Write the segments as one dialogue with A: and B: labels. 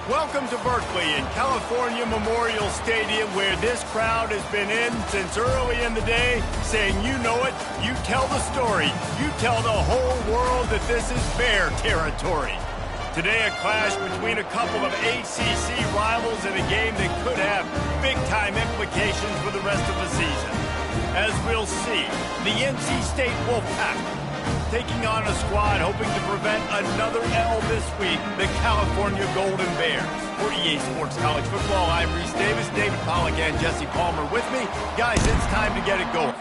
A: Welcome to Berkeley and California Memorial Stadium, where this crowd has been in since early in the day, saying you know it, you tell the story, you tell the whole world that this is Bear territory. Today, a clash between a couple of ACC rivals in a game that could have big-time implications for the rest of the season. As we'll see, the NC State Wolfpack taking on a squad hoping to prevent another L this week, the California Golden Bears. For EA Sports College Football, I'm Reese Davis, David Pollack, and Jesse Palmer with me. Guys, it's time to get it going.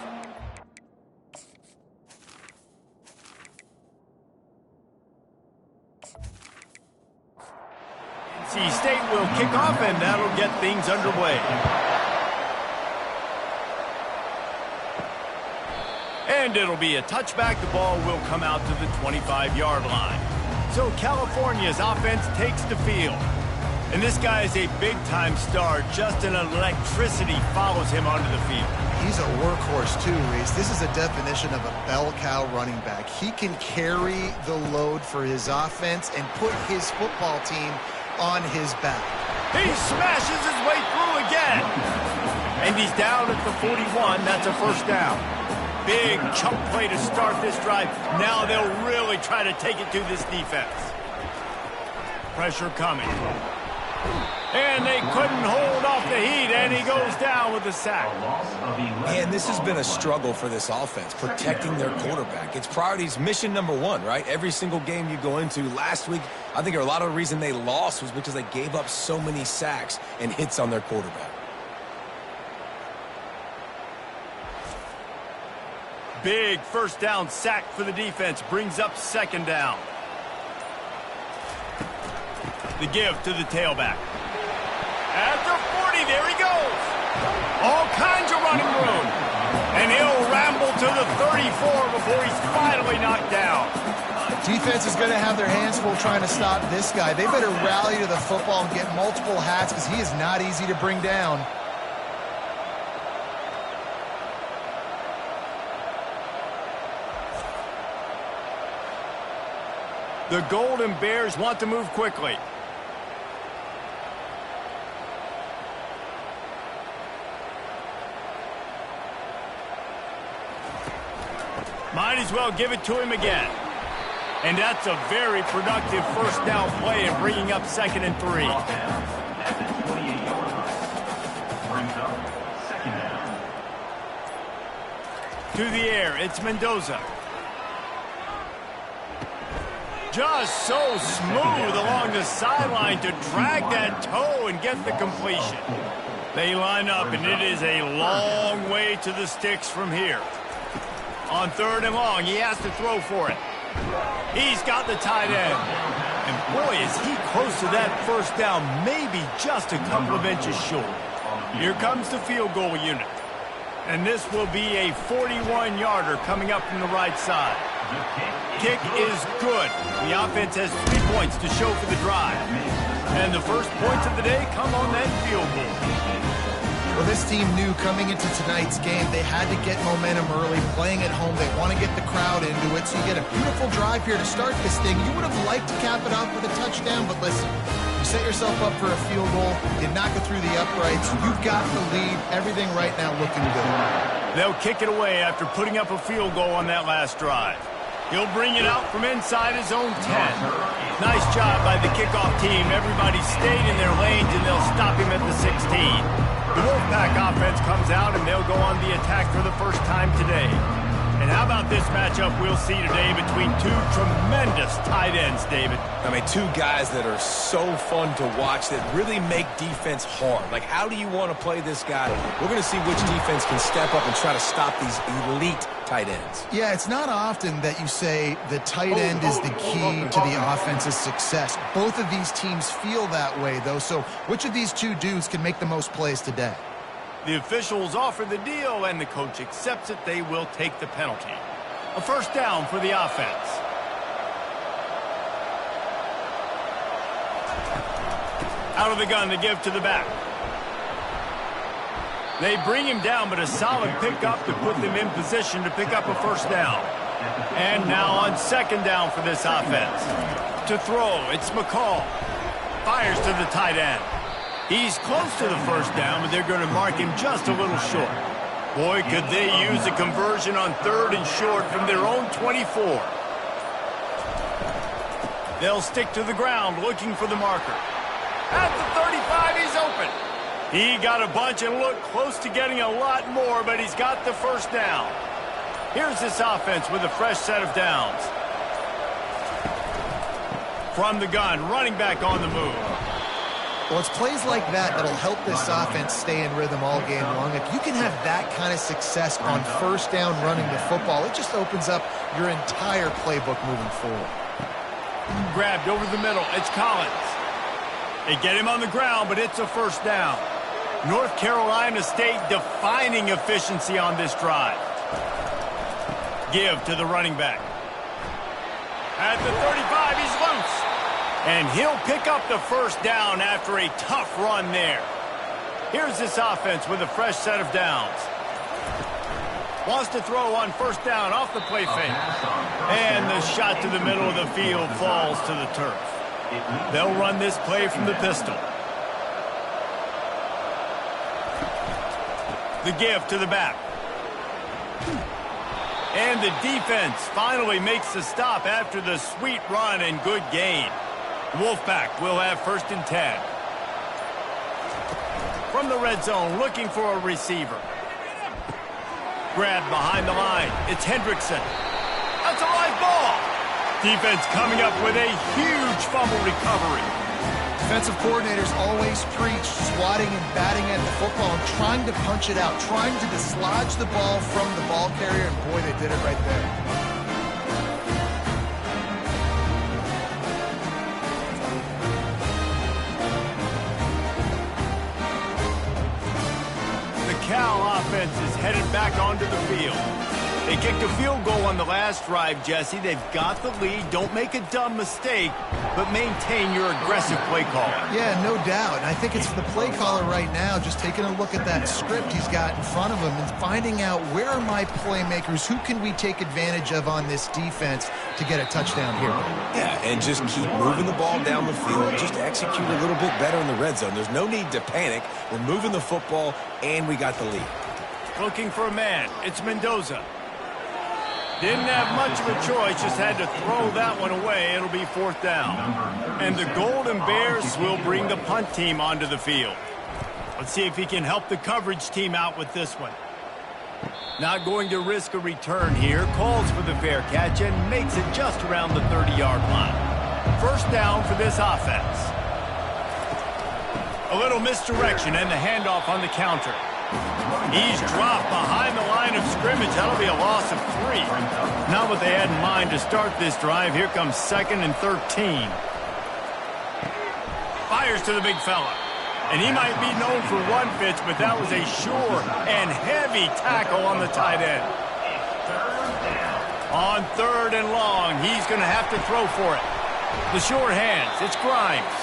A: NC State will kick off, and that'll get things underway. And it'll be a touchback. The ball will come out to the 25-yard line. So California's offense takes the field. And this guy is a big-time star. Just an electricity follows him onto the field.
B: He's a workhorse too, Reese. This is a definition of a bell cow running back. He can carry the load for his offense and put his football team on his back.
A: He smashes his way through again. And he's down at the 41. That's a first down. Big chunk play to start this drive. Now they'll really try to take it to this defense. Pressure coming. And they couldn't hold off the heat, and he goes down with a sack.
C: Man, this has been a struggle for this offense, protecting their quarterback. It's priorities, mission number one, right? Every single game you go into. Last week, I think a lot of the reason they lost was because they gave up so many sacks and hits on their quarterback.
A: Big first down sack for the defense. Brings up second down. The give to the tailback. At the 40, there he goes. All kinds of running room. And he'll ramble to the 34 before he's finally knocked down.
B: Defense is going to have their hands full trying to stop this guy. They better rally to the football and get multiple hats because he is not easy to bring down.
A: The Golden Bears want to move quickly. Might as well give it to him again. And that's a very productive first down play and bringing up 2nd and 3. To the air, it's Mendoza. Just so smooth along the sideline to drag that toe and get the completion. They line up, and it is a long way to the sticks from here. On 3rd and long, he has to throw for it. He's got the tight end. And boy, is he close to that first down, maybe just a couple of inches short. Here comes the field goal unit. And this will be a 41-yarder coming up from the right side. Kick is good. The offense has 3 points to show for the drive. And the first points of the day come on that field goal.
B: Well, this team knew coming into tonight's game they had to get momentum early, playing at home. They want to get the crowd into it, so you get a beautiful drive here to start this thing. You would have liked to cap it off with a touchdown, but listen, you set yourself up for a field goal, you knock it through the uprights, you've got the lead, everything right now looking good.
A: They'll kick it away after putting up a field goal on that last drive. He'll bring it out from inside his own 10. Nice job by the kickoff team. Everybody stayed in their lanes, and they'll stop him at the 16. The Wolfpack offense comes out, and they'll go on the attack for the first time today. And how about this matchup we'll see today between two tremendous tight ends, David?
C: I mean, two guys that are so fun to watch that really make defense hard. Like, how do you want to play this guy? We're going to see which defense can step up and try to stop these elite tight ends.
B: Yeah, it's not often that you say the tight end is the key to the offense's success. Both of these teams feel that way, though, so which of these two dudes can make the most plays today?
A: The officials offer the deal, and the coach accepts it. They will take the penalty. A first down for the offense. Out of the gun to give to the back. They bring him down, but a solid pickup to put them in position to pick up a first down. And now on second down for this offense. To throw, it's McCall. Fires to the tight end. He's close to the first down, but they're going to mark him just a little short. Boy, could they use a conversion on 3rd and short from their own 24. They'll stick to the ground looking for the marker. At the 35, he's open. He got a bunch and looked close to getting a lot more, but he's got the first down. Here's this offense with a fresh set of downs. From the gun, running back on the move.
B: Well, it's plays like that that'll help this offense stay in rhythm all game long. If you can have that kind of success on first down running the football, it just opens up your entire playbook moving forward.
A: Grabbed over the middle. It's Collins. They get him on the ground, but it's a first down. North Carolina State defining efficiency on this drive. Give to the running back. At the 35, he's loose. And he'll pick up the first down after a tough run there. Here's this offense with a fresh set of downs. Wants to throw on first down off the play fake. And the shot to the middle of the field falls to the turf. They'll run this play from the pistol. The give to the back. And the defense finally makes the stop after the sweet run and good gain. Wolfpack will have 1st and 10. From the red zone, looking for a receiver. Grabbed behind the line. It's Hendrickson. That's a live ball. Defense coming up with a huge fumble recovery.
B: Defensive coordinators always preach swatting and batting at the football and trying to punch it out, trying to dislodge the ball from the ball carrier, and boy, they did it right there.
A: Cal offense is headed back onto the field. They kicked a field goal on the last drive, Jesse. They've got the lead. Don't make a dumb mistake, but maintain your aggressive play call.
B: Yeah, no doubt. And I think it's the play caller right now just taking a look at that script he's got in front of him and finding out where are my playmakers, who can we take advantage of on this defense to get a touchdown here.
C: Yeah, and just keep moving the ball down the field. Just execute a little bit better in the red zone. There's no need to panic. We're moving the football, and we got the lead.
A: Looking for a man. It's Mendoza. Didn't have much of a choice, just had to throw that one away. It'll be 4th down. And the Golden Bears will bring the punt team onto the field. Let's see if he can help the coverage team out with this one. Not going to risk a return here. Calls for the fair catch and makes it just around the 30-yard line. 1st down for this offense. A little misdirection and the handoff on the counter. He's dropped behind the line of scrimmage. That'll be a loss of 3. Not what they had in mind to start this drive. Here comes 2nd and 13. Fires to the big fella. And he might be known for one pitch, but that was a sure and heavy tackle on the tight end. On 3rd and long, he's going to have to throw for it. The short hands, it's Grimes.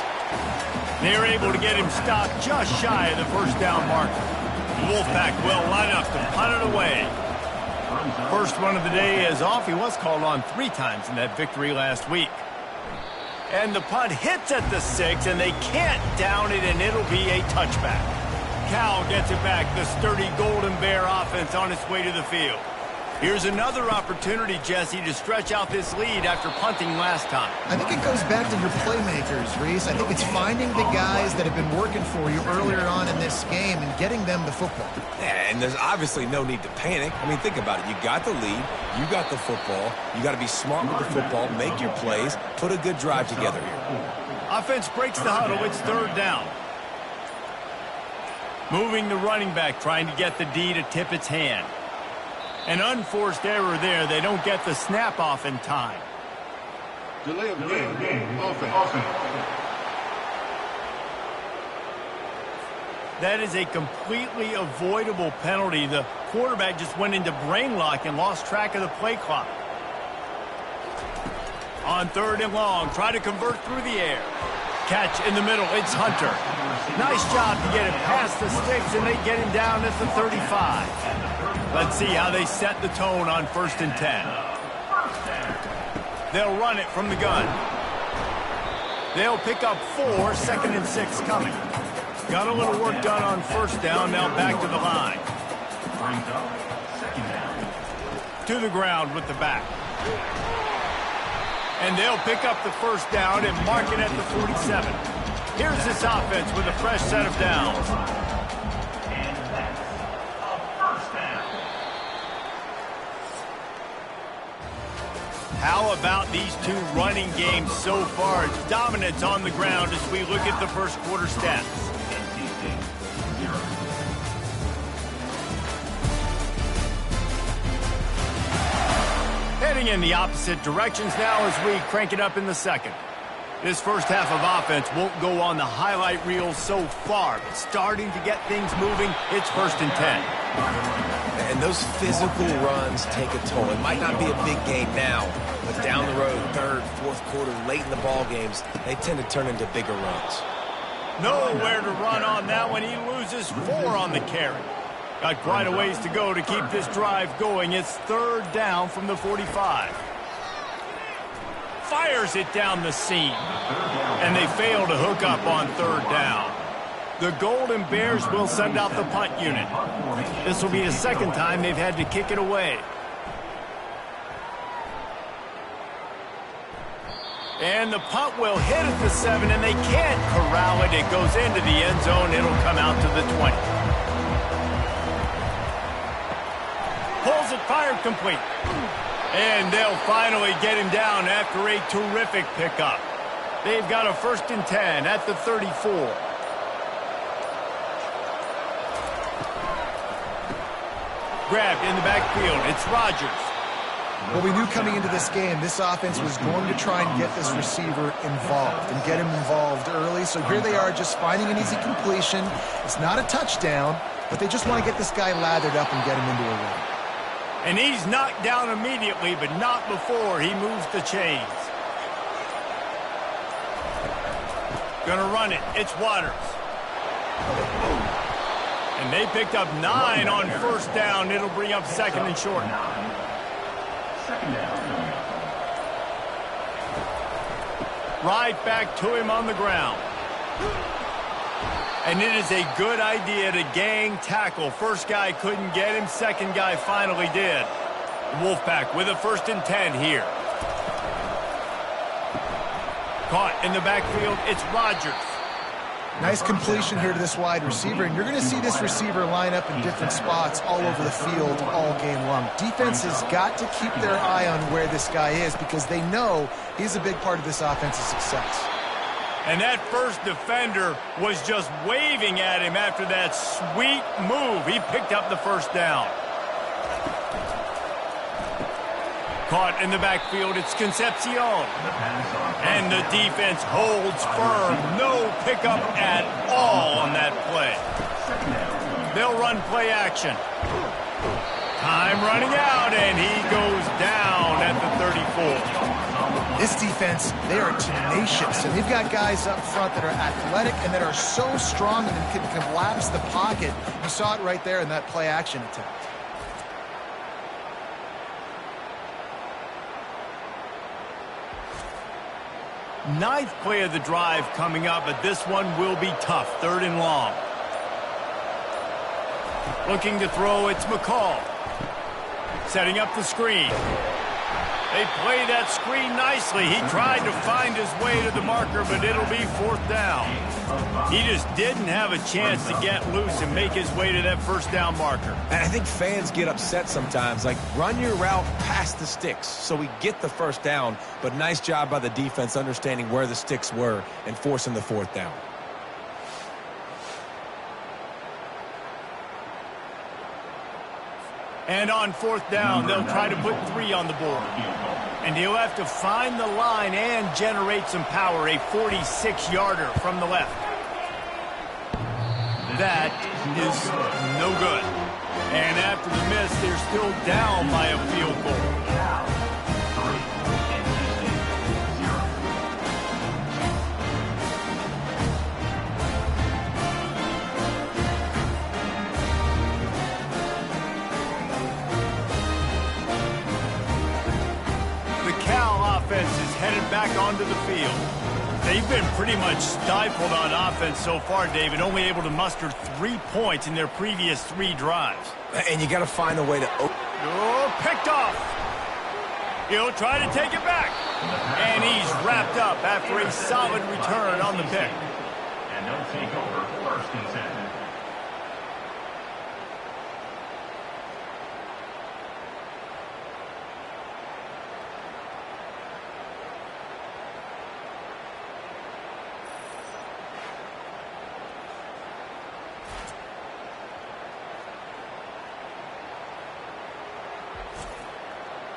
A: They're able to get him stopped just shy of the first down marker. Wolfpack will line up to punt it away. First run of the day is off. He was called on 3 times in that victory last week. And the punt hits at the 6, and they can't down it, and it'll be a touchback. Cal gets it back. The sturdy Golden Bear offense on its way to the field. Here's another opportunity, Jesse, to stretch out this lead after punting last time.
B: I think it goes back to your playmakers, Reese. I think it's finding the guys that have been working for you earlier on in this game and getting them the football.
C: Yeah, and there's obviously no need to panic. I mean, think about it. You got the lead. You got the football. You got to be smart with the football, make your plays, put a good drive together here.
A: Offense breaks the huddle. It's 3rd down. Moving the running back, trying to get the D to tip its hand. An unforced error there. They don't get the snap off in time.
D: Delay of game. Offense.
A: That is a completely avoidable penalty. The quarterback just went into brain lock and lost track of the play clock. On 3rd and long, try to convert through the air. Catch in the middle. It's Hunter. Nice job to get it past the sticks, and they get him down at the 35. Let's see how they set the tone on 1st and 10. They'll run it from the gun. They'll pick up 4, 2nd and 6 coming. Got a little work done on first down, now back to the line. To the ground with the back. And they'll pick up the first down and mark it at the 47. Here's this offense with a fresh set of downs. How about these two running games so far? It's dominance on the ground as we look at the first quarter stats. Heading in the opposite directions now as we crank it up in the second. This first half of offense won't go on the highlight reel so far, but starting to get things moving, it's 1st and 10.
C: And those physical runs take a toll. It might not be a big game now, but down the road, 3rd, 4th quarter, late in the ball games, they tend to turn into bigger runs.
A: Nowhere to run on that one. He loses 4 on the carry. Got quite a ways to go to keep this drive going. It's 3rd down from the 45. Fires it down the seam. And they fail to hook up on 3rd down. The Golden Bears will send out the punt unit. This will be the 2nd time they've had to kick it away. And the punt will hit at the 7, and they can't corral it. It goes into the end zone. It'll come out to the 20. Pulls it, fired complete. And they'll finally get him down after a terrific pickup. They've got a 1st and 10 at the 34. Grabbed in the backfield. It's Rodgers.
B: Well, we knew coming into this game, this offense was going to try and get this receiver involved and get him involved early. So here they are just finding an easy completion. It's not a touchdown, but they just want to get this guy lathered up and get him into a run.
A: And he's knocked down immediately, but not before he moves the chains. Gonna run it. It's Waters. And they picked up 9 on 1st down. It'll bring up 2nd and short. Right back to him on the ground. And it is a good idea to gang tackle. First guy couldn't get him. 2nd guy finally did. Wolfpack with a 1st and 10 here. Caught in the backfield. It's Rodgers.
B: Nice completion here to this wide receiver, and you're going to see this receiver line up in different spots all over the field all game long. Defense has got to keep their eye on where this guy is because they know he's a big part of this offense's success.
A: And that first defender was just waving at him after that sweet move. He picked up the 1st down. Caught in the backfield, it's Concepcion. And the defense holds firm. No pickup at all on that play. They'll run play action. Time running out, and he goes down at the 34.
B: This defense, they are tenacious, and they've got guys up front that are athletic and that are so strong and can collapse the pocket. You saw it right there in that play action attempt.
A: Ninth play of the drive coming up, but this one will be tough. 3rd and long. Looking to throw, it's McCall. Setting up the screen. They play that screen nicely. He tried to find his way to the marker, but it'll be 4th down. He just didn't have a chance to get loose and make his way to that 1st down marker.
C: And I think fans get upset sometimes, like run your route past the sticks so we get the 1st down, but nice job by the defense understanding where the sticks were and forcing the 4th down.
A: And on 4th down, they'll try to put 3 on the board. And he'll have to find the line and generate some power, a 46-yarder from the left. That is no good. And after the miss, they're still down by a field goal. Offense is headed back onto the field. They've been pretty much stifled on offense so far, David, only able to muster 3 points in their previous 3 drives.
C: And you got to find a way to...
A: Oh, picked off. He'll try to take it back. And he's wrapped up after a solid return on the pick.
E: And they'll take over 1st and 10.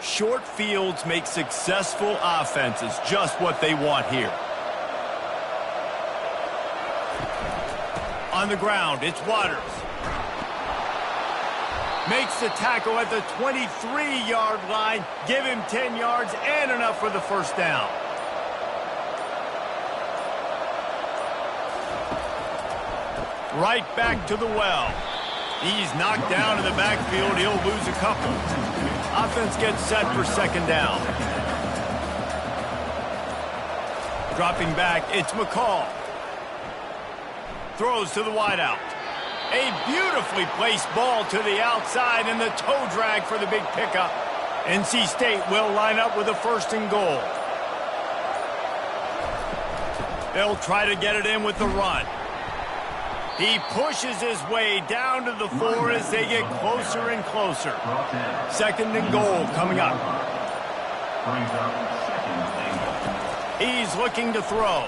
A: Short fields make successful offenses just what they want here. On the ground, it's Waters. Makes the tackle at the 23-yard line. Give him 10 yards and enough for the first down. Right back to the well. He's knocked down in the backfield. He'll lose a couple. Offense gets set for 2nd down. Dropping back, it's McCall. Throws to the wideout. A beautifully placed ball to the outside and the toe drag for the big pickup. NC State will line up with a 1st and goal. They'll try to get it in with the run. He pushes his way down to the 4 as they get closer and closer. 2nd and goal coming up. He's looking to throw.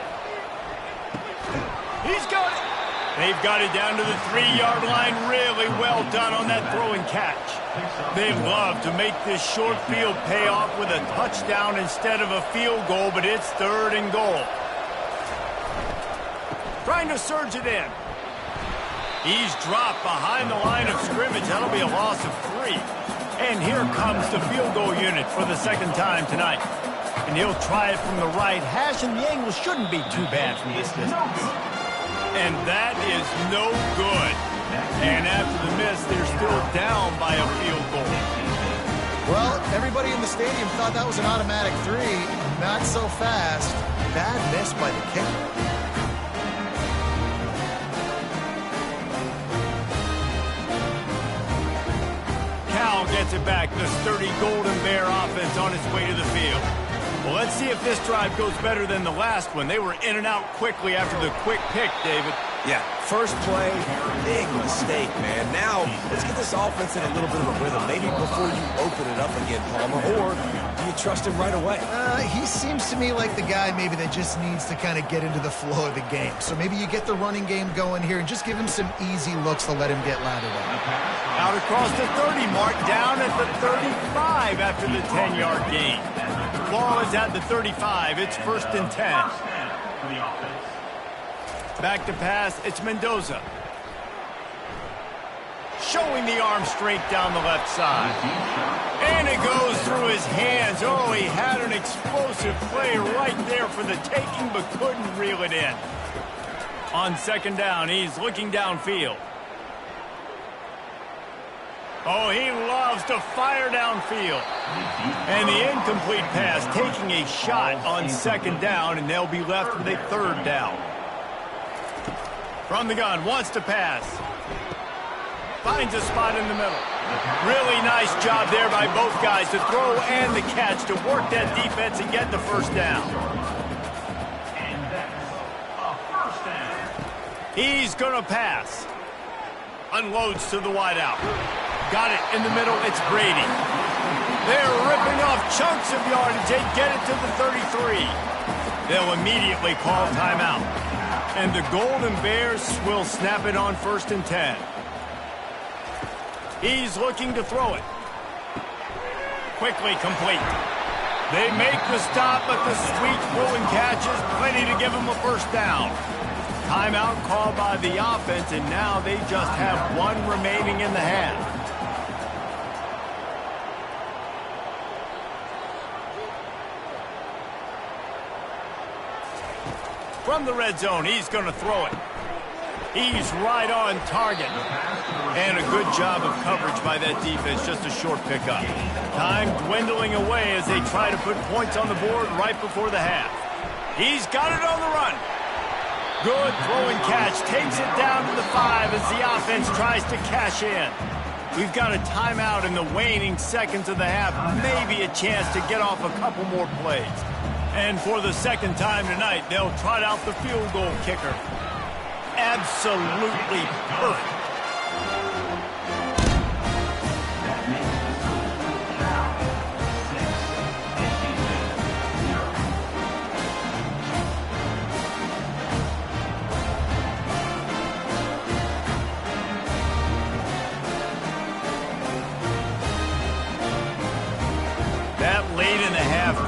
A: He's got it. They've got it down to the 3-yard line. Really well done on that throw and catch. They love to make this short field pay off with a touchdown instead of a field goal, but it's 3rd and goal. Trying to surge it in. He's dropped behind the line of scrimmage. That'll be a loss of 3. And here comes the field goal unit for the 2nd time tonight. And he'll try it from the right hash, and the angle shouldn't be too bad from this distance. And that is no good. And after the miss, they're still down by a field goal.
B: Well, everybody in the stadium thought that was an automatic 3. Not so fast. Bad miss by the kicker.
A: Gets it back. The sturdy Golden Bear offense on its way to the field. Well, let's see if this drive goes better than the last one. They were in and out quickly after the quick pick, David.
C: Yeah, first play, big mistake, man. Now, let's get this offense in a little bit of a rhythm. Maybe before you open it up again, Palmer, or do you trust him right away?
B: He seems to me like the guy maybe that just needs to kind of get into the flow of the game. So maybe you get the running game going here and just give him some easy looks to let him get lathered up.
A: Out across the 30 mark, down at the 35 after the 10-yard gain. Ball is at the 35. It's 1st and 10. Back to pass, it's Mendoza. Showing the arm strength down the left side. And it goes through his hands. Oh, he had an explosive play right there for the taking, but couldn't reel it in. On 2nd down, he's looking downfield. Oh, he loves to fire downfield. And the incomplete pass taking a shot on 2nd down, and they'll be left with a 3rd down. From the gun, wants to pass. Finds a spot in the middle. Really nice job there by both guys to throw and the catch to work that defense and get the 1st down.
E: And that's a 1st down.
A: He's going to pass. Unloads to the wideout. Got it in the middle. It's Brady. They're ripping off chunks of yardage. They get it to the 33. They'll immediately call timeout. And the Golden Bears will snap it on 1st and 10. He's looking to throw it. Quickly complete. They make the stop, but the sweet pull and catch is plenty to give them a 1st down. Timeout called by the offense, and now they just have 1 remaining in the half. From the red zone, he's going to throw it. He's right on target. And a good job of coverage by that defense, just a short pickup. Time dwindling away as they try to put points on the board right before the half. He's got it on the run. Good throw and catch. Takes it down to the 5 as the offense tries to cash in. We've got a timeout in the waning seconds of the half. Maybe a chance to get off a couple more plays. And for the second time tonight, they'll trot out the field goal kicker. Absolutely perfect.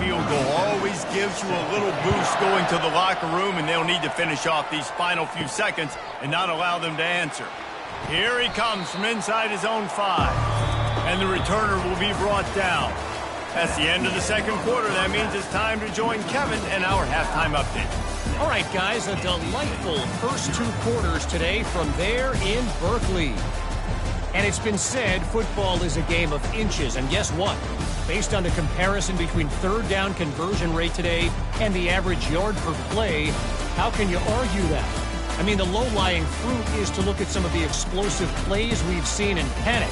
A: Field goal always gives you a little boost going to the locker room, and they'll need to finish off these final few seconds and not allow them to answer. Here he comes from inside his own 5, and the returner will be brought down. That's the end of the second quarter. That means it's time to join Kevin and our halftime update.
F: All right, guys, a delightful first 2 quarters today from there in Berkeley. And it's been said football is a game of inches, and guess what? Based on the comparison between third down conversion rate today and the average yard per play, how can you argue that? I mean, the low-lying fruit is to look at some of the explosive plays we've seen in panic.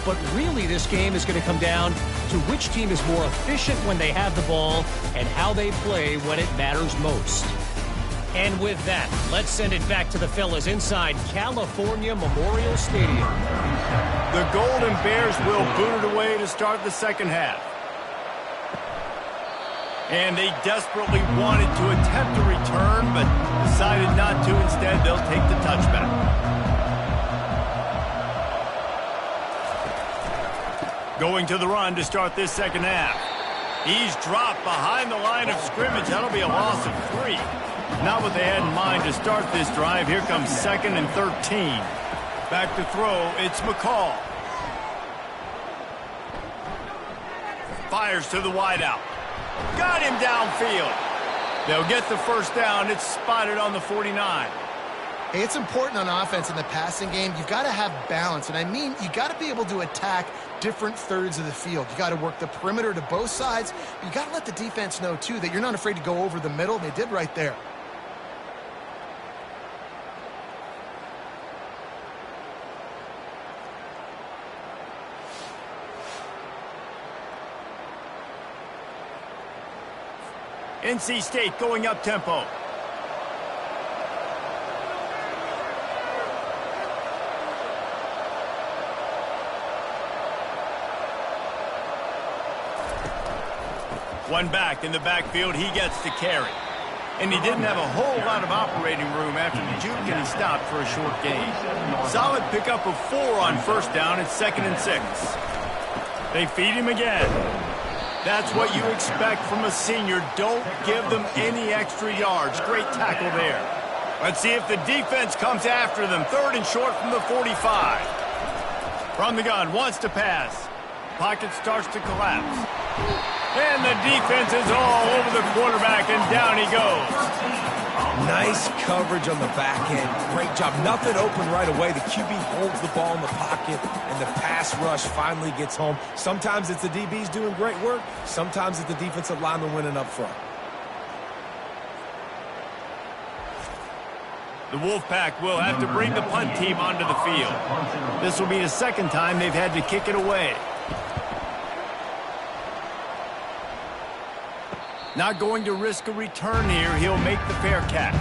F: But really, this game is going to come down to which team is more efficient when they have the ball and how they play when it matters most. And with that, let's send it back to the fellas inside California Memorial Stadium.
A: The Golden Bears will boot it away to start the second half. And they desperately wanted to attempt a return, but decided not to. Instead, they'll take the touchback. Going to the run to start this second half. He's dropped behind the line of scrimmage. That'll be a loss of 3. Not what they had in mind to start this drive. Here comes 2nd and 13. Back to throw, it's McCall. Fires to the wideout. Got him downfield. They'll get the first down. It's spotted on the 49.
B: Hey, it's important on offense in the passing game. You've got to have balance. And I mean, you got to be able to attack different thirds of the field. You got to work the perimeter to both sides. You got to let the defense know, too, that you're not afraid to go over the middle. They did right there.
A: NC State going up tempo. One back in the backfield, he gets to carry. And he didn't have a whole lot of operating room after the juke, and he stopped for a short gain. Solid pickup of 4 on first down. It's 2nd and 6. They feed him again. That's what you expect from a senior. Don't give them any extra yards. Great tackle there. Let's see if the defense comes after them. 3rd and short from the 45. From the gun, wants to pass. Pocket starts to collapse. And the defense is all over the quarterback, and down he goes.
C: Nice coverage on the back end. Great job. Nothing open right away. The QB holds the ball in the pocket, and the pass rush finally gets home. Sometimes it's the DBs doing great work. Sometimes it's the defensive lineman winning up front.
A: The Wolfpack will have to bring the punt team onto the field. This will be the second time they've had to kick it away. Not going to risk a return here. He'll make the fair catch.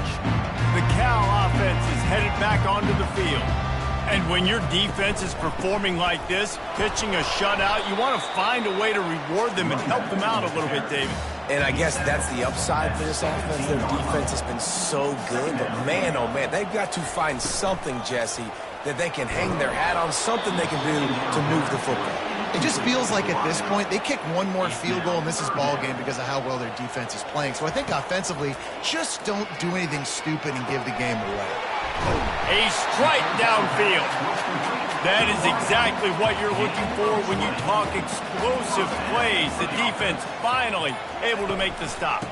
A: The Cal offense is headed back onto the field. And when your defense is performing like this, pitching a shutout, you want to find a way to reward them and help them out a little bit, David.
C: And I guess that's the upside for this offense. Their defense has been so good, but man, oh man, they've got to find something, Jesse, that they can hang their hat on, something they can do to move the football.
B: It just feels like at this point, they kick one more field goal and this is ball game because of how well their defense is playing. So I think offensively, just don't do anything stupid and give the game away.
A: A strike downfield. That is exactly what you're looking for when you talk explosive plays. The defense finally able to make the stop.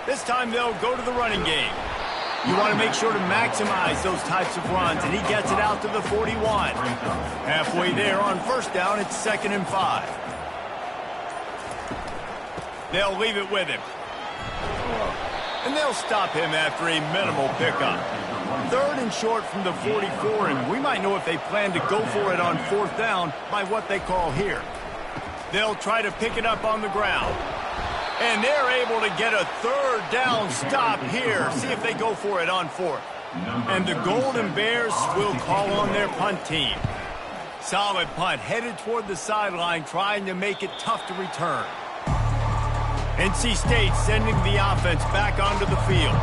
A: This time they'll go to the running game. You want to make sure to maximize those types of runs, and he gets it out to the 41. Halfway there on first down, it's 2nd and 5. They'll leave it with him. And they'll stop him after a minimal pickup. 3rd and short from the 44, and we might know if they plan to go for it on 4th down by what they call here. They'll try to pick it up on the ground. And they're able to get a 3rd down stop here. See if they go for it on 4th. And the Golden Bears will call on their punt team. Solid punt, headed toward the sideline, trying to make it tough to return. NC State sending the offense back onto the field.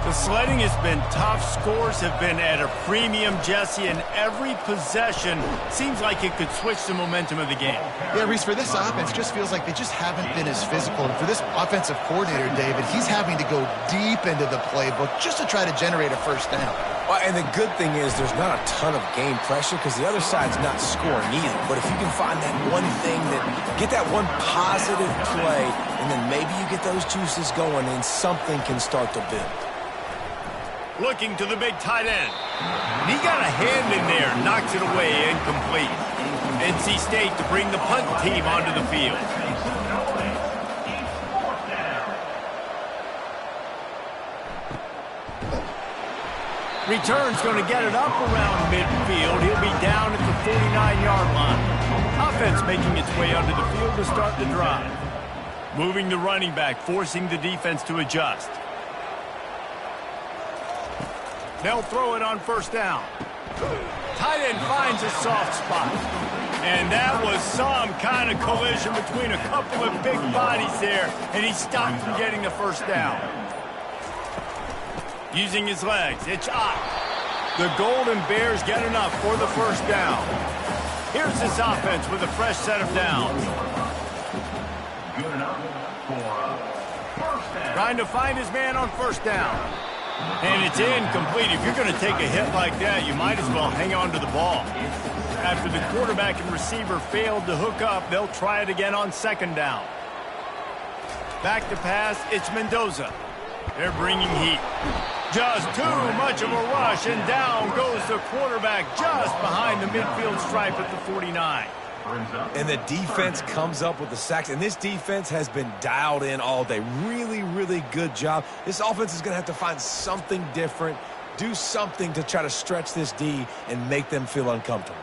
A: The sledding has been tough. Scores have been at a premium, Jesse, and every possession seems like it could switch the momentum of the game.
B: Yeah, Reese, for this offense, just feels like they just haven't been as physical. And for this offensive coordinator, David, he's having to go deep into the playbook just to try to generate a 1st down.
C: Well, and the good thing is there's not a ton of game pressure because the other side's not scoring either. But if you can find that one thing, get that one positive play, and then maybe you get those juices going and something can start to build.
A: Looking to the big tight end. He got a hand in there, knocks it away, incomplete. NC State to bring the punt team onto the field. Return's going to get it up around midfield. He'll be down at the 49-yard line. Offense making its way onto the field to start the drive. Moving the running back, forcing the defense to adjust. They'll throw it on 1st down. Tight end finds a soft spot. And that was some kind of collision between a couple of big bodies there, and he stopped from getting the 1st down. Using his legs, it's up. The Golden Bears get enough for the 1st down. Here's this offense with a fresh set of downs.
E: Good enough for a 1st down.
A: Trying to find his man on 1st down. And it's incomplete. If you're going to take a hit like that, you might as well hang on to the ball. After the quarterback and receiver failed to hook up, they'll try it again on 2nd down. Back to pass, it's Mendoza. They're bringing heat. Just too much of a rush, and down goes the quarterback just behind the midfield stripe at the 49.
C: And the defense comes up with the sacks. And this defense has been dialed in all day. Really, really good job. This offense is going to have to find something different, do something to try to stretch this D and make them feel uncomfortable.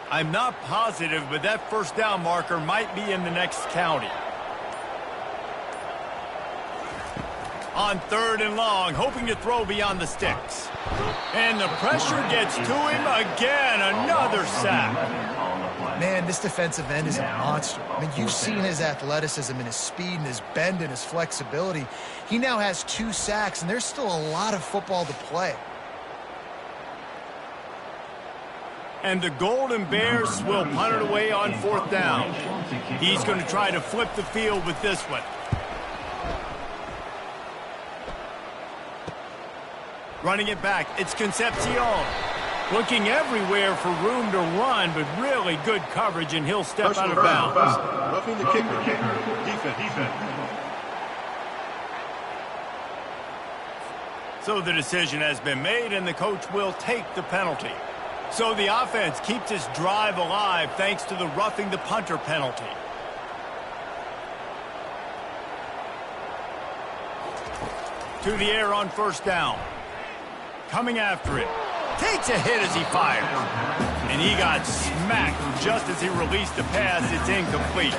A: I'm not positive, but that 1st down marker might be in the next county. On 3rd and long, hoping to throw beyond the sticks. And the pressure gets to him again. Another sack.
B: Man, this defensive end is a monster. I mean, you've seen his athleticism and his speed and his bend and his flexibility. He now has 2 sacks, and there's still a lot of football to play.
A: And the Golden Bears will punt it away on 4th down. He's going to try to flip the field with this one. Running it back, it's Concepcion. Looking everywhere for room to run, but really good coverage, and he'll step out of bounds.
D: Roughing the kicker. Defense.
A: So the decision has been made, and the coach will take the penalty. So the offense keeps this drive alive thanks to the roughing the punter penalty. To the air on 1st down. Coming after it. Takes a hit as he fires. And he got smacked just as he released the pass. It's incomplete.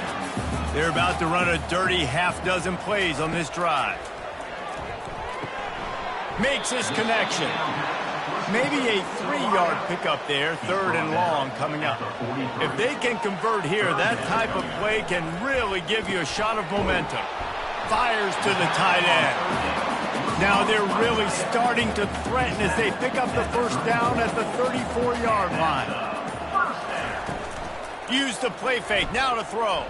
A: They're about to run a dirty half-dozen plays on this drive. Makes his connection. Maybe a 3-yard pickup there, 3rd and long coming up. If they can convert here, that type of play can really give you a shot of momentum. Fires to the tight end. Now they're really starting to threaten as they pick up the 1st down at the 34-yard line. Use the play fake, now to throw.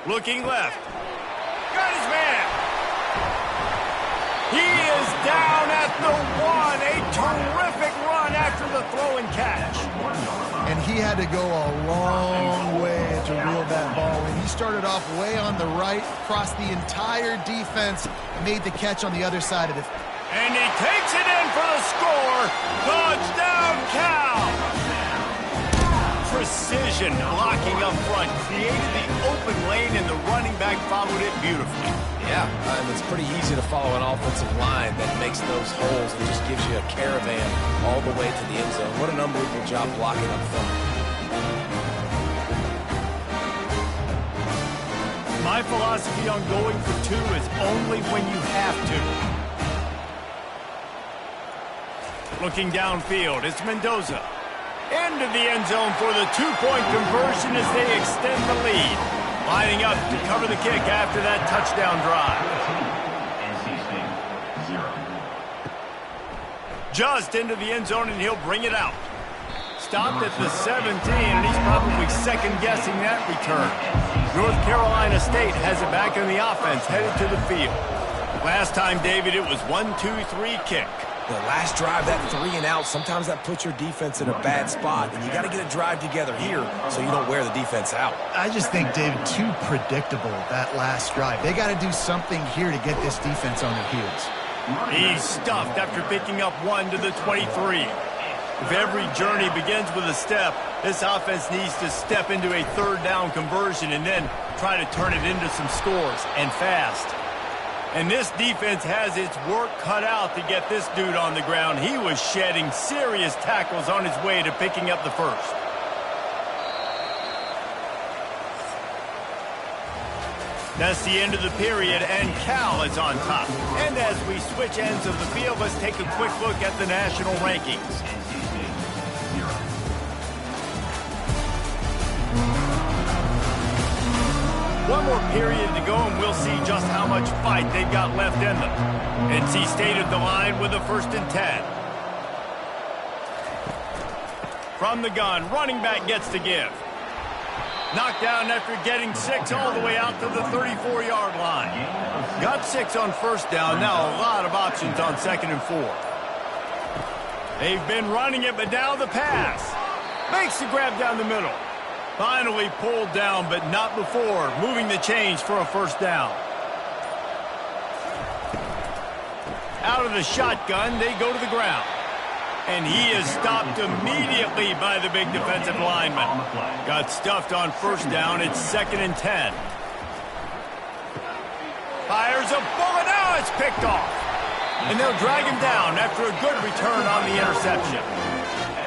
A: Looking left. Got his man. He is down at the 1. A terrific run after the throw and catch.
B: And he had to go a long way to reel that ball in. He started off way on the right, crossed the entire defense, and made the catch on the other side of it.
A: And he takes it in for the score. Touchdown, Cal. precision blocking up front. Created the open lane, and the running back followed it beautifully.
C: Yeah, and it's pretty easy to follow an offensive line that makes those holes and just gives you a caravan all the way to the end zone. What an unbelievable job blocking up front.
A: My philosophy on going for two is only when you have to. Looking downfield, it's Mendoza. Into the end zone for the two-point conversion as they extend the lead. Lining up to cover the kick after that touchdown drive. Just into the end zone, and he'll bring it out. Stopped at the 17, and he's probably second-guessing that return. North Carolina State has it back in the offense, headed to the field. Last time, David, it was 1-2-3 kick.
C: The last drive, that 3 and out, sometimes that puts your defense in a bad spot, and you got to get a drive together here so you don't wear the defense out.
B: I just think, David, too predictable, that last drive. They got to do something here to get this defense on their heels.
A: He's stuffed after picking up 1 to the 23. If every journey begins with a step, this offense needs to step into a third down conversion and then try to turn it into some scores, and fast. And this defense has its work cut out to get this dude on the ground. He was shedding serious tackles on his way to picking up the first. That's the end of the period, and Cal is on top. And as we switch ends of the field, let's take a quick look at the national rankings. One more period to go, and we'll see just how much fight they've got left in them. NC State at the line with a 1st and 10. From the gun, running back gets to give. Knocked down after getting 6 all the way out to the 34-yard line. Got 6 on 1st down, now a lot of options on 2nd and 4. They've been running it, but now the pass. Makes the grab down the middle. Finally pulled down, but not before moving the chains for a 1st down. Out of the shotgun, they go to the ground. And he is stopped immediately by the big defensive lineman. Got stuffed on 1st down. It's 2nd and 10. Fires a bullet. Now it's picked off. And they'll drag him down after a good return on the interception.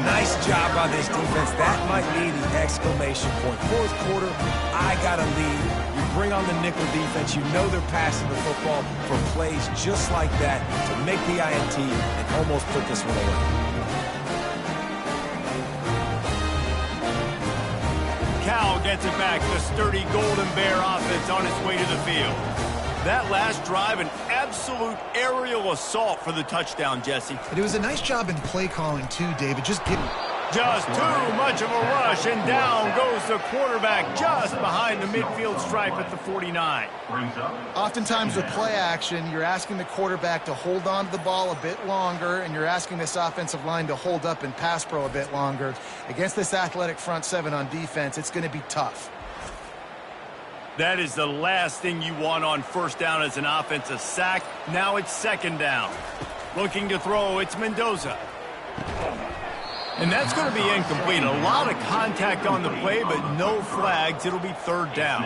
C: Nice job by this defense. That might be the exclamation point. 4th quarter, I got a lead. You bring on the nickel defense. You know they're passing the football for plays just like that to make the INT and almost put this one away.
A: Cal gets it back. The sturdy Golden Bear offense on its way to the field. That last drive, an absolute aerial assault for the touchdown, Jesse.
B: But it was a nice job in play calling, too, David. Just too
A: much of a rush, and down goes the quarterback just behind the midfield stripe at the 49.
B: Oftentimes with play action, you're asking the quarterback to hold on to the ball a bit longer, and you're asking this offensive line to hold up and pass pro a bit longer. Against this athletic front 7 on defense, it's going to be tough.
A: That is the last thing you want on 1st down as an offensive sack. Now it's 2nd down. Looking to throw, it's Mendoza. And that's going to be incomplete. A lot of contact on the play, but no flags. It'll be 3rd down.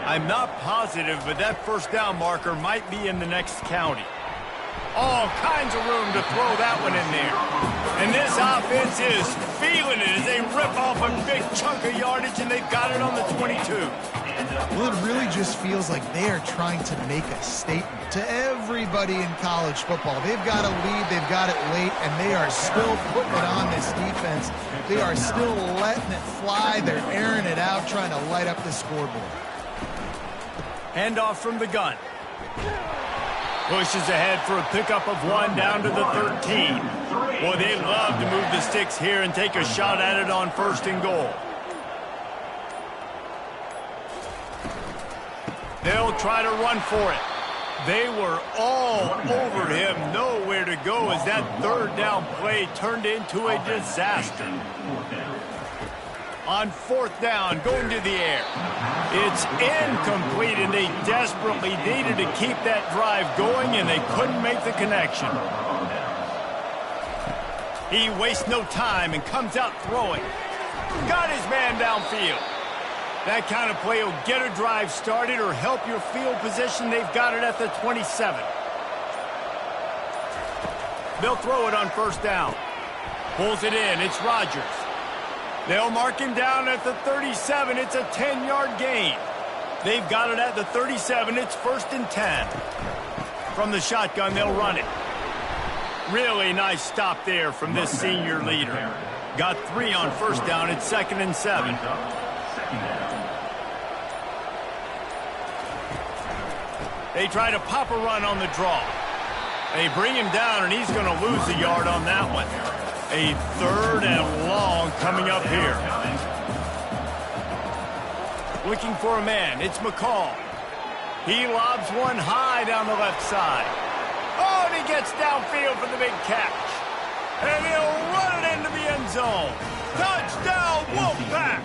A: I'm not positive, but that 1st down marker might be in the next county. All kinds of room to throw that one in there. And this offense is feeling it as they rip off a big chunk of yardage, and they've got it on the 22.
B: Well, it really just feels like they are trying to make a statement to everybody in college football. They've got a lead, they've got it late, and they are still putting it on this defense. They are still letting it fly. They're airing it out, trying to light up the scoreboard.
A: Handoff from the gun. Pushes ahead for a pickup of 1 down to the 13. Boy, they love to move the sticks here and take a shot at it on 1st and goal. They'll try to run for it. They were all over him, nowhere to go as that 3rd down play turned into a disaster. On 4th down, going to the air. It's incomplete, and they desperately needed to keep that drive going, and they couldn't make the connection. He wastes no time and comes out throwing. Got his man downfield. That kind of play will get a drive started or help your field position. They've got it at the 27. They'll throw it on first down. Pulls it in. It's Rodgers. They'll mark him down at the 37. It's a 10-yard gain. They've got it at the 37. It's 1st and 10. From the shotgun, they'll run it. Really nice stop there from this senior leader. Got 3 on first down. It's 2nd and 7. They try to pop a run on the draw. They bring him down, and he's going to lose a yard on that one. A 3rd and long coming up here. Looking for a man. It's McCall. He lobs one high down the left side. Oh, and he gets downfield for the big catch. And he'll run it into the end zone. Touchdown, Wolfpack!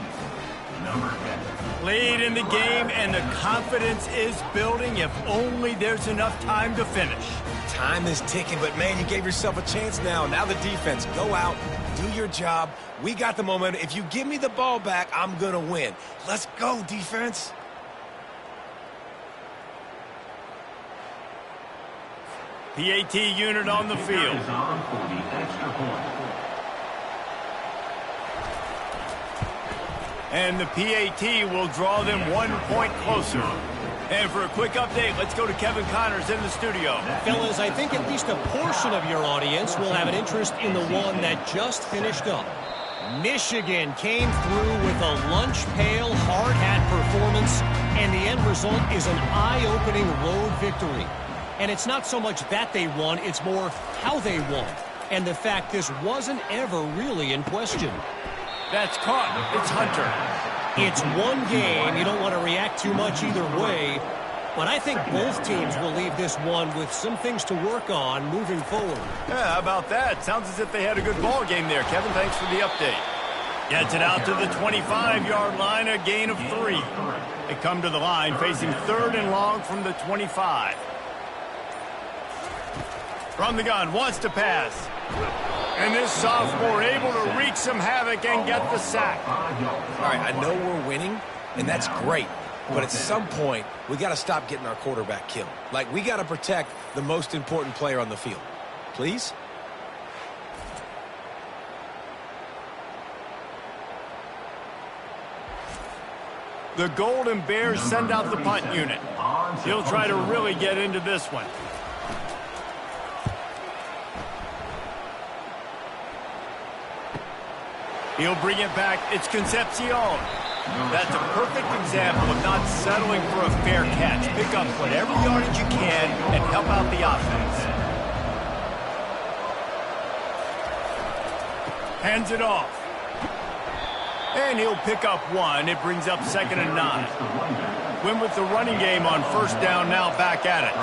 A: Lead in the game, and the confidence is building if only there's enough time to finish.
C: Time is ticking, but, man, you gave yourself a chance now. Now the defense, go out, do your job. We got the momentum. If you give me the ball back, I'm going to win. Let's go, defense.
A: PAT unit on the field. And the PAT will draw them 1 point closer. And for a quick update, let's go to Kevin Connors in the studio.
F: Fellas, I think at least a portion of your audience will have an interest in the one that just finished up. Michigan came through with a lunch pail, hard hat performance, and the end result is an eye-opening road victory. And it's not so much that they won, it's more how they won. And the fact this wasn't ever really in question.
A: That's caught. It's Hunter.
F: It's one game. You don't want to react too much either way. But I think both teams will leave this one with some things to work on moving forward.
A: Yeah, how about that? Sounds as if they had a good ball game there. Kevin, thanks for the update. Gets it out to the 25-yard line, a gain of 3. They come to the line facing 3rd and long from the 25. From the gun, wants to pass. And this sophomore able to wreak some havoc and get the sack.
C: All right, I know we're winning, and that's great. But at some point, we got to stop getting our quarterback killed. Like, we got to protect the most important player on the field. Please?
A: The Golden Bears send out the punt unit. He'll try to really get into this one. He'll bring it back. It's Concepcion. That's a perfect example of not settling for a fair catch. Pick up whatever yardage you can and help out the offense. Hands it off. And he'll pick up 1. It brings up 2nd and 9. Win with the running game on first down, now back at it.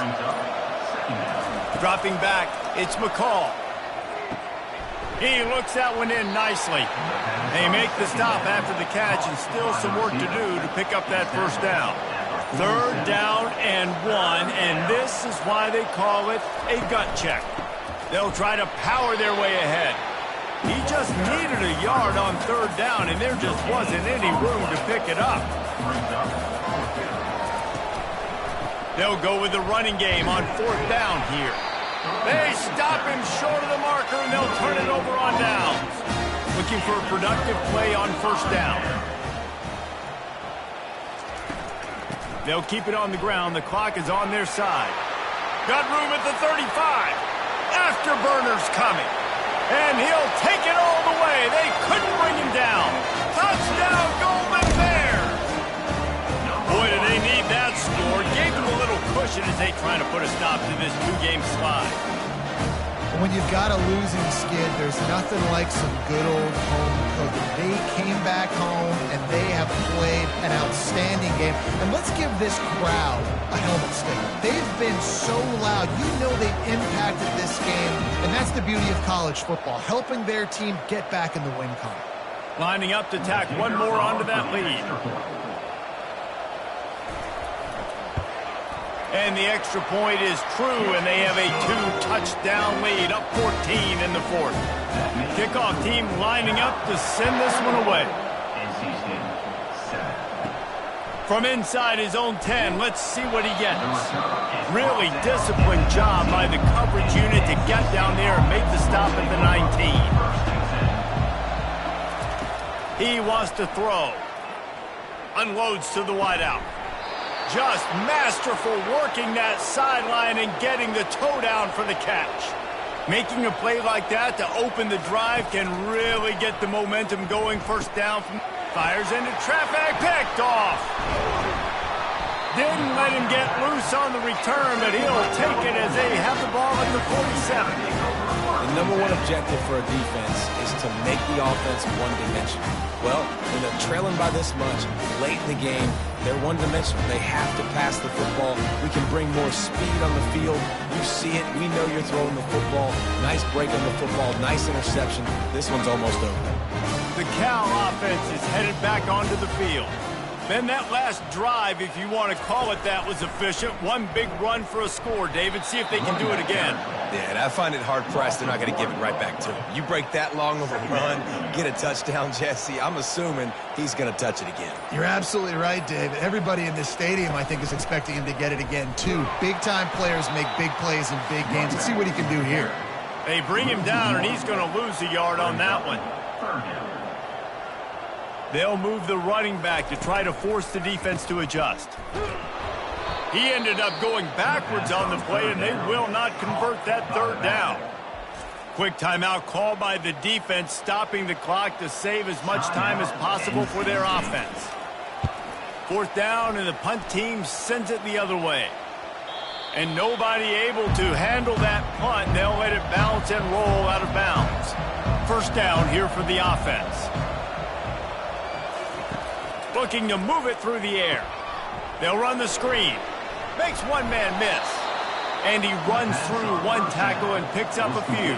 A: Dropping back, it's McCall. He looks that one in nicely. They make the stop after the catch and still some work to do to pick up that first down. 3rd down and 1, and this is why they call it a gut check. They'll try to power their way ahead. He just needed a yard on 3rd down, and there just wasn't any room to pick it up. They'll go with the running game on 4th down here. They stop him short of the marker, and they'll turn it over on downs. Looking for a productive play on first down. They'll keep it on the ground. The clock is on their side. Got room at the 35. Afterburner's coming. And he'll take it all the way. They couldn't bring him down. Touchdown, Golden Bears! Boy, do they need that score. Gave them a little cushion as they try to put a stop to this 2-game slide.
B: When you've got a losing skid, there's nothing like some good old home cooking. They came back home, and they have played an outstanding game. And let's give this crowd a helmet sticker. They've been so loud. You know they've impacted this game, and that's the beauty of college football, helping their team get back in the win column.
A: Lining up to tack one more onto that lead. And the extra point is true, and they have a 2-touchdown lead, up 14 in the 4th. Kickoff team lining up to send this one away. From inside his own 10, let's see what he gets. Really disciplined job by the coverage unit to get down there and make the stop at the 19. He wants to throw. Unloads to the wideout. Just masterful working that sideline and getting the toe down for the catch. Making a play like that to open the drive can really get the momentum going. First down. Fires into traffic. Picked off. Didn't let him get loose on the return, but he'll take it as they have the ball at the 47.
C: The number one objective for a defense is to make the offense one-dimensional. Well, when they're trailing by this much, late in the game, they're one-dimensional. They have to pass the football. We can bring more speed on the field. You see it. We know you're throwing the football. Nice break on the football. Nice interception. This one's almost over.
A: The Cal offense is headed back onto the field. Then that last drive, if you want to call it that, was efficient. One big run for a score, David. See if they can do it again.
C: Yeah, and I find it hard-pressed they're not going to give it right back to him. You break that long of a run, get a touchdown, Jesse, I'm assuming he's going to touch it again.
B: You're absolutely right, David. Everybody in this stadium, I think, is expecting him to get it again, too. Big-time players make big plays in big games. Let's see what he can do here.
A: They bring him down, and he's going to lose a yard on that one. They'll move the running back to try to force the defense to adjust. He ended up going backwards on the play, and they will not convert that third down. Quick timeout call by the defense, stopping the clock to save as much time as possible for their offense. Fourth down, and the punt team sends it the other way. And nobody able to handle that punt. They'll let it bounce and roll out of bounds. First down here for the offense. Looking to move it through the air. They'll run the screen. Makes one man miss. And he runs through one tackle and picks up a few.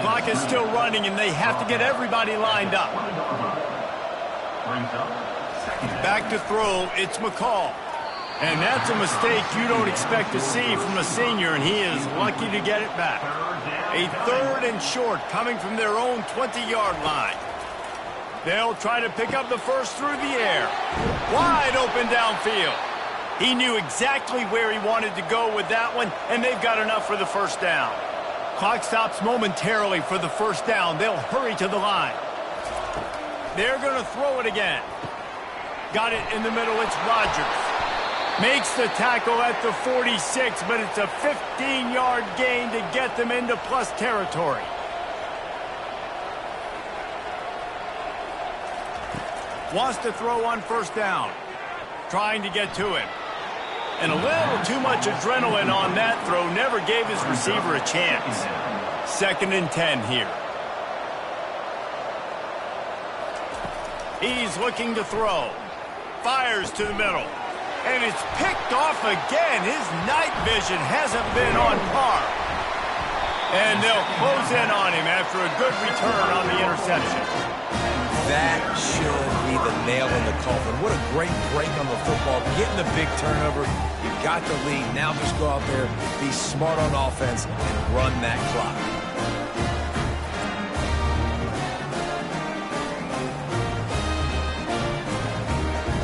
A: Clock is still running, and they have to get everybody lined up. Back to throw, it's McCall. And that's a mistake you don't expect to see from a senior, and he is lucky to get it back. A third and short coming from their own 20-yard line. They'll try to pick up the first through the air. Wide open downfield. He knew exactly where he wanted to go with that one, and they've got enough for the first down. Clock stops momentarily for the first down. They'll hurry to the line. They're going to throw it again. Got it in the middle. It's Rodgers. Makes the tackle at the 46, but it's a 15-yard gain to get them into plus territory. Wants to throw on first down. Trying to get to him. And a little too much adrenaline on that throw. Never gave his receiver a chance. 2nd and 10 here. He's looking to throw. Fires to the middle. And it's picked off again. His night vision hasn't been on par. And they'll close in on him after a good return on the interception.
C: That should be the nail in the coffin. What a great break on the football. Getting the big turnover. You got the lead. Now just go out there, be smart on offense, and run that clock.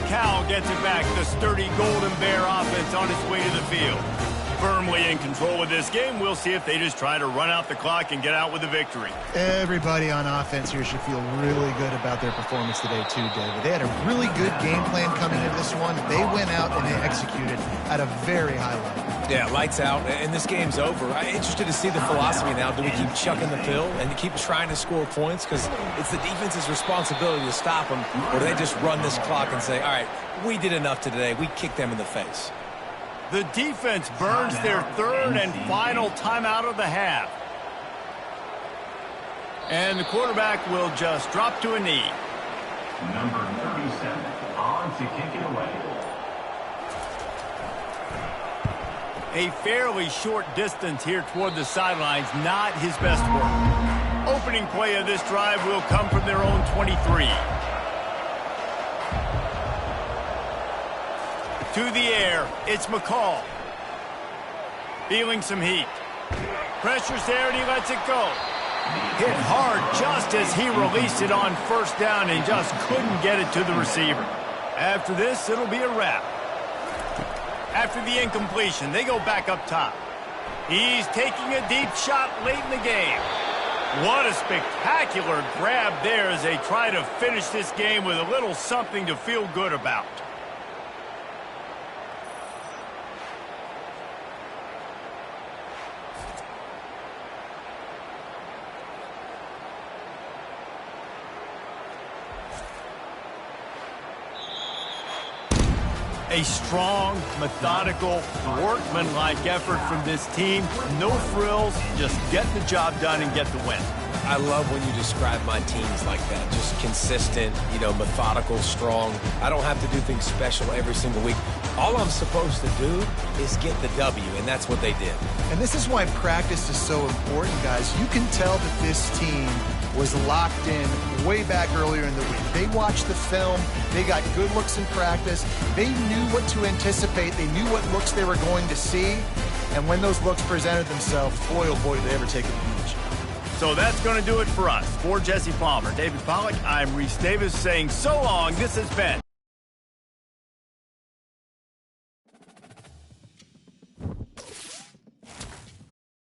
A: Cal gets it back. The sturdy Golden Bear offense on its way to the field. Firmly in control of this game. We'll see if they just try to run out the clock and get out with a victory.
B: Everybody on offense here should feel really good about their performance today too, David. They had a really good game plan coming into this one. They went out and they executed at a very high level.
C: Yeah, lights out, and this game's over. I'm interested to see the philosophy now. Do we keep chucking the pill and keep trying to score points? Because it's the defense's responsibility to stop them. Or do they just run this clock and say, all right, we did enough today. We kicked them in the face.
A: The defense burns their third and final timeout of the half. And the quarterback will just drop to a knee.
E: Number 37 on to kick it away.
A: A fairly short distance here toward the sidelines, not his best work. Opening play of this drive will come from their own 23. To the air, it's McCall. Feeling some heat. Pressure's there and he lets it go. Hit hard just as he released it on first down and just couldn't get it to the receiver. After this, it'll be a wrap. After the incompletion, they go back up top. He's taking a deep shot late in the game. What a spectacular grab there as they try to finish this game with a little something to feel good about. A strong, methodical, workmanlike effort from this team. No frills, just get the job done and get the win.
C: I love when you describe my teams like that. Just consistent, methodical, strong. I don't have to do things special every single week. All I'm supposed to do is get the W, and that's what they did.
B: And this is why practice is so important, guys. You can tell that this team was locked in way back earlier in the week. They watched the film. They got good looks in practice. They knew what to anticipate. They knew what looks they were going to see. And when those looks presented themselves, boy, oh boy, did they ever take advantage.
A: So that's going to do it for us. For Jesse Palmer, David Pollack, I'm Reese Davis saying so long. This has been